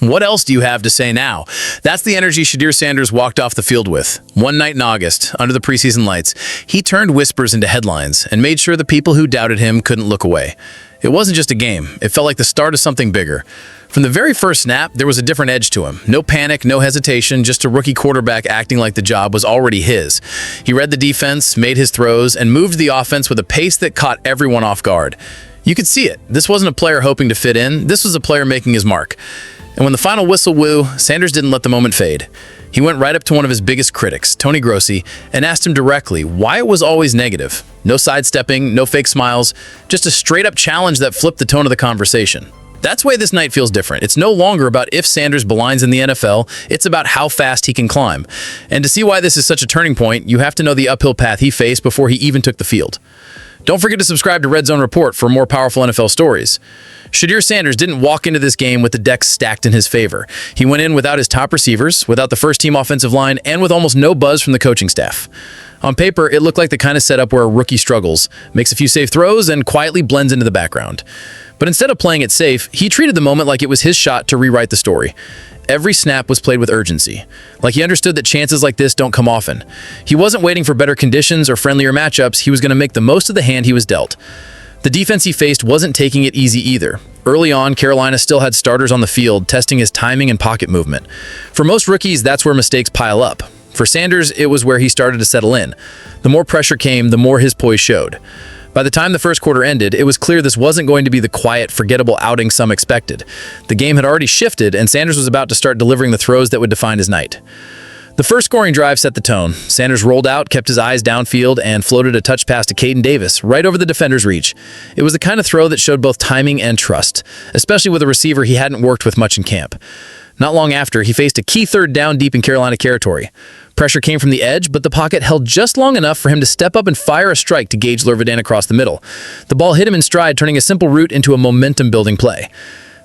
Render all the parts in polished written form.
What else do you have to say now? That's the energy Shedeur Sanders walked off the field with. One night in August, under the preseason lights, he turned whispers into headlines and made sure the people who doubted him couldn't look away. It wasn't just a game. It felt like the start of something bigger. From the very first snap, there was a different edge to him. No panic, no hesitation, just a rookie quarterback acting like the job was already his. He read the defense, made his throws, and moved the offense with a pace that caught everyone off guard. You could see it. This wasn't a player hoping to fit in. This was a player making his mark. And when the final whistle blew, Sanders didn't let the moment fade. He went right up to one of his biggest critics, Tony Grossi, and asked him directly why it was always negative. No sidestepping, no fake smiles, just a straight-up challenge that flipped the tone of the conversation. That's why this night feels different. It's no longer about if Sanders belongs in the NFL, it's about how fast he can climb. And to see why this is such a turning point, you have to know the uphill path he faced before he even took the field. Don't forget to subscribe to Red Zone Report for more powerful NFL stories. Shedeur Sanders didn't walk into this game with the deck stacked in his favor. He went in without his top receivers, without the first-team offensive line, and with almost no buzz from the coaching staff. On paper, it looked like the kind of setup where a rookie struggles, makes a few safe throws, and quietly blends into the background. But instead of playing it safe, he treated the moment like it was his shot to rewrite the story. Every snap was played with urgency, like he understood that chances like this don't come often. He wasn't waiting for better conditions or friendlier matchups. He was going to make the most of the hand he was dealt. The defense he faced wasn't taking it easy either. Early on, Carolina still had starters on the field, testing his timing and pocket movement. For most rookies, that's where mistakes pile up. For Sanders, it was where he started to settle in. The more pressure came, the more his poise showed. By the time the first quarter ended, it was clear this wasn't going to be the quiet, forgettable outing some expected. The game had already shifted, and Sanders was about to start delivering the throws that would define his night. The first scoring drive set the tone. Sanders rolled out, kept his eyes downfield, and floated a touch pass to Caden Davis, right over the defender's reach. It was the kind of throw that showed both timing and trust, especially with a receiver he hadn't worked with much in camp. Not long after, he faced a key third down deep in Carolina territory. Pressure came from the edge, but the pocket held just long enough for him to step up and fire a strike to Gage Lervadan across the middle. The ball hit him in stride, turning a simple route into a momentum-building play.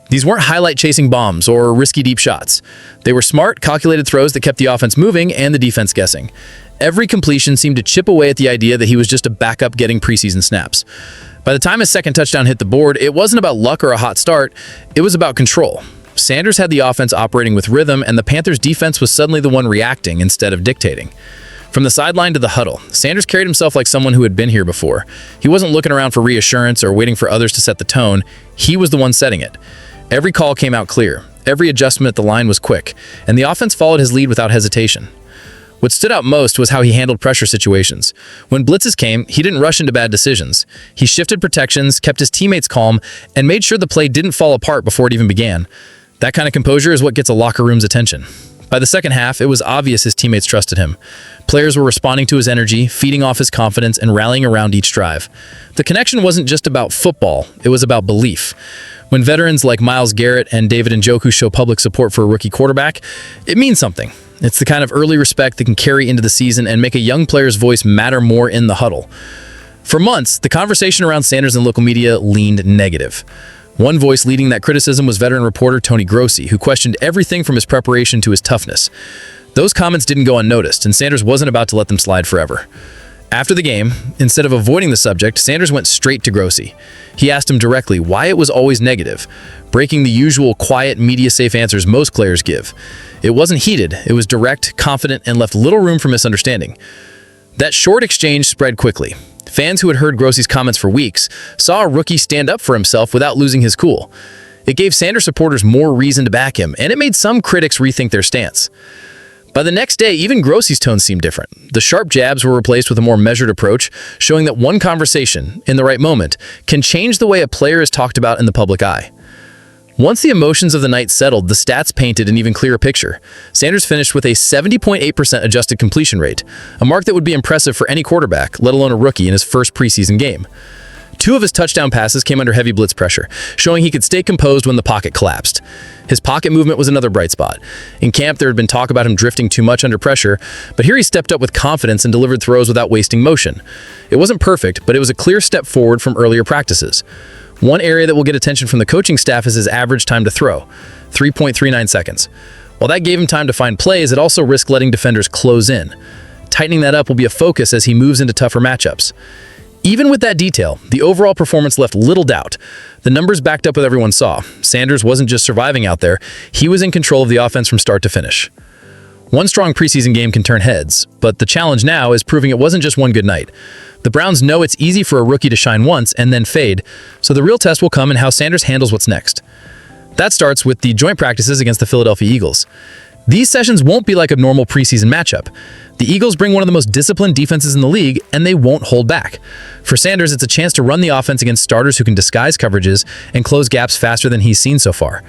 These weren't highlight-chasing bombs or risky deep shots. They were smart, calculated throws that kept the offense moving and the defense guessing. Every completion seemed to chip away at the idea that he was just a backup getting preseason snaps. By the time his second touchdown hit the board, it wasn't about luck or a hot start, it was about control. Sanders had the offense operating with rhythm, and the Panthers' defense was suddenly the one reacting instead of dictating. From the sideline to the huddle, Sanders carried himself like someone who had been here before. He wasn't looking around for reassurance or waiting for others to set the tone. He was the one setting it. Every call came out clear. Every adjustment at the line was quick, and the offense followed his lead without hesitation. What stood out most was how he handled pressure situations. When blitzes came, he didn't rush into bad decisions. He shifted protections, kept his teammates calm, and made sure the play didn't fall apart before it even began. That kind of composure is what gets a locker room's attention. By the second half, it was obvious his teammates trusted him. Players were responding to his energy, feeding off his confidence, and rallying around each drive. The connection wasn't just about football, it was about belief. When veterans like Garrett and David Njoku show public support for a rookie quarterback, it means something. It's the kind of early respect that can carry into the season and make a young player's voice matter more in the huddle. For months, the conversation around Sanders in local media leaned negative. One voice leading that criticism was veteran reporter Tony Grossi, who questioned everything from his preparation to his toughness. Those comments didn't go unnoticed, and Sanders wasn't about to let them slide forever. After the game, instead of avoiding the subject, Sanders went straight to Grossi. He asked him directly why it was always negative, breaking the usual quiet, media-safe answers most players give. It wasn't heated, it was direct, confident, and left little room for misunderstanding. That short exchange spread quickly. Fans who had heard Grossi's comments for weeks saw a rookie stand up for himself without losing his cool. It gave Sanders supporters more reason to back him, and it made some critics rethink their stance. By the next day, even Grossi's tone seemed different. The sharp jabs were replaced with a more measured approach, showing that one conversation, in the right moment, can change the way a player is talked about in the public eye. Once the emotions of the night settled, the stats painted an even clearer picture. Sanders finished with a 70.8% adjusted completion rate, a mark that would be impressive for any quarterback, let alone a rookie in his first preseason game. 2 of his touchdown passes came under heavy blitz pressure, showing he could stay composed when the pocket collapsed. His pocket movement was another bright spot. In camp, there had been talk about him drifting too much under pressure, but here he stepped up with confidence and delivered throws without wasting motion. It wasn't perfect, but it was a clear step forward from earlier practices. One area that will get attention from the coaching staff is his average time to throw, 3.39 seconds. While that gave him time to find plays, it also risked letting defenders close in. Tightening that up will be a focus as he moves into tougher matchups. Even with that detail, the overall performance left little doubt. The numbers backed up what everyone saw. Sanders wasn't just surviving out there, he was in control of the offense from start to finish. One strong preseason game can turn heads, but the challenge now is proving it wasn't just one good night. The Browns know it's easy for a rookie to shine once and then fade, so the real test will come in how Sanders handles what's next. That starts with the joint practices against the Philadelphia Eagles. These sessions won't be like a normal preseason matchup. The Eagles bring one of the most disciplined defenses in the league, and they won't hold back. For Sanders, it's a chance to run the offense against starters who can disguise coverages and close gaps faster than he's seen so far.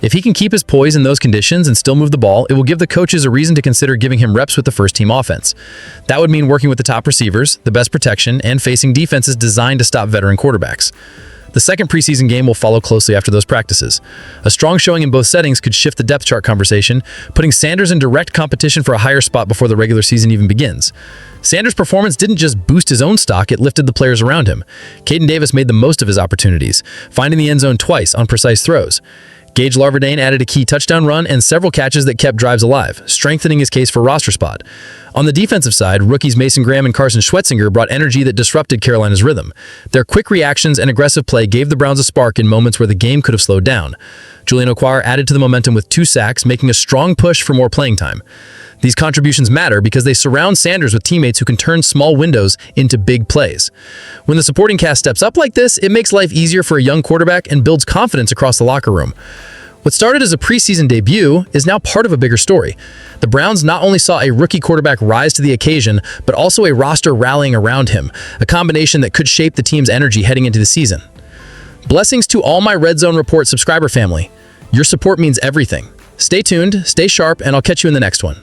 If he can keep his poise in those conditions and still move the ball, it will give the coaches a reason to consider giving him reps with the first-team offense. That would mean working with the top receivers, the best protection, and facing defenses designed to stop veteran quarterbacks. The second preseason game will follow closely after those practices. A strong showing in both settings could shift the depth chart conversation, putting Sanders in direct competition for a higher spot before the regular season even begins. Sanders' performance didn't just boost his own stock, it lifted the players around him. Caden Davis made the most of his opportunities, finding the end zone twice on precise throws. Gage Larverdane added a key touchdown run and several catches that kept drives alive, strengthening his case for roster spot. On the defensive side, rookies Mason Graham and Carson Schwetzinger brought energy that disrupted Carolina's rhythm. Their quick reactions and aggressive play gave the Browns a spark in moments where the game could have slowed down. Julian Okwara added to the momentum with 2 sacks, making a strong push for more playing time. These contributions matter because they surround Sanders with teammates who can turn small windows into big plays. When the supporting cast steps up like this, it makes life easier for a young quarterback and builds confidence across the locker room. What started as a preseason debut is now part of a bigger story. The Browns not only saw a rookie quarterback rise to the occasion, but also a roster rallying around him, a combination that could shape the team's energy heading into the season. Blessings to all my Red Zone Report subscriber family. Your support means everything. Stay tuned, stay sharp, and I'll catch you in the next one.